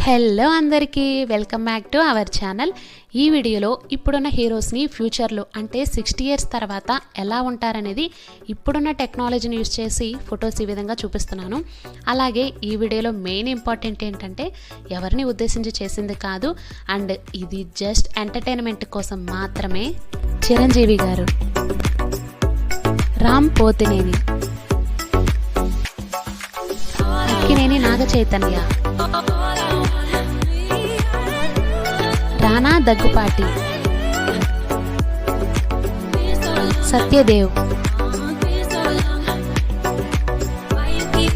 Hello అందరికీ welcome back to our channel. ఈ వీడియోలో ఇప్పుడున్న హీరోస్ని ఫ్యూచర్లో అంటే 60 ఇయర్స్ తర్వాత ఎలా ఉంటారనేది ఇప్పుడున్న టెక్నాలజీని యూజ్ చేసి ఫొటోస్ ఈ విధంగా చూపిస్తున్నాను. అలాగే ఈ వీడియోలో మెయిన్ ఇంపార్టెంట్ ఏంటంటే ఎవరిని ఉద్దేశించి చేసింది కాదు, అండ్ ఇది జస్ట్ ఎంటర్టైన్మెంట్ కోసం మాత్రమే. చిరంజీవి గారు, రామ్ పోతినేని, అక్కినేని నాగ చైతన్య, రానా దగ్గుపాటి, సత్యదేవ్,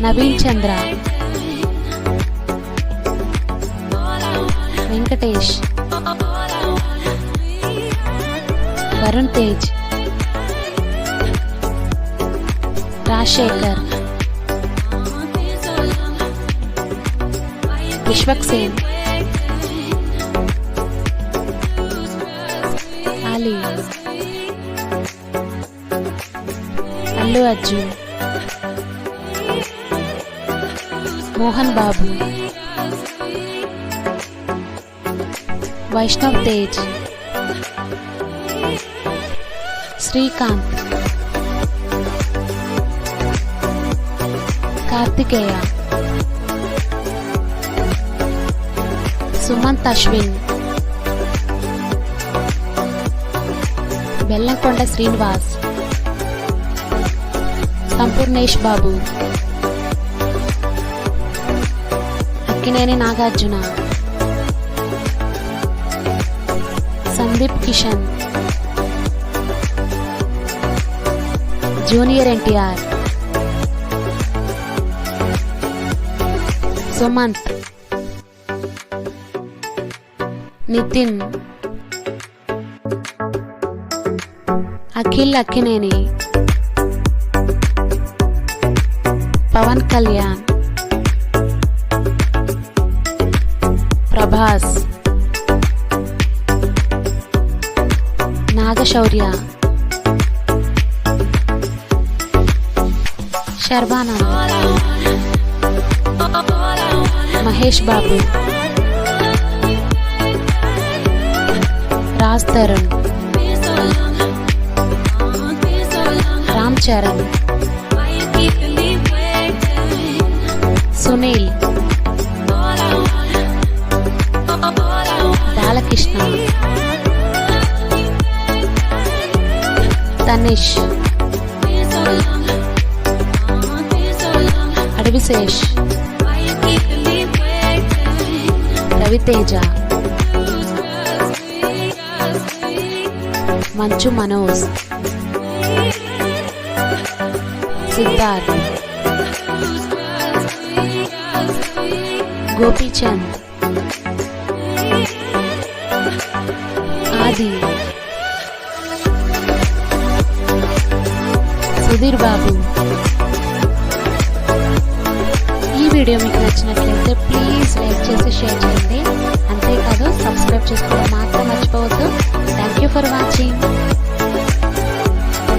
నవీన్ చంద్ర, వెంకటేష్, వరుణ్ తేజ్, రాజశేఖర్, విశ్వక్సేన్, అలీ, అల్లు అర్జున్, మోహన్ బాబు, వైష్ణవ్ తేజ్, శ్రీకాంత్, కార్తికేయ, సుమంత్ అశ్విన్, బెల్లంకొండ శ్రీనివాస్, సంపూర్ణేష్ బాబు, అక్కినేని నాగార్జున, సందీప్ కిషన్, జూనియర్ ఎన్టీఆర్, సుమంత్, నితిన్, అఖిల్ అక్కినేని, పవన్ కళ్యాణ్, ప్రభాస్, నాగశౌర్య, శర్వానంద్, మహేష్ బాబు, రాజ్ తరుణ్, రామ్ చరణ్, సునీల్, బాలకృష్ణ, తనిష్, అడవిశేష్, రవితేజ, మంచు మనోజ్, సిద్ధార్థ్, గోపీచంద్, ఆది, సుధీర్ బాబు. ఈ వీడియో మీకు నచ్చినట్లయితే ప్లీజ్ లైక్ చేసి షేర్ చేయండి. అంతేకాదు సబ్స్క్రైబ్ చేసుకోవడం మాత్రం మర్చిపోవద్దు. Thank you for watching.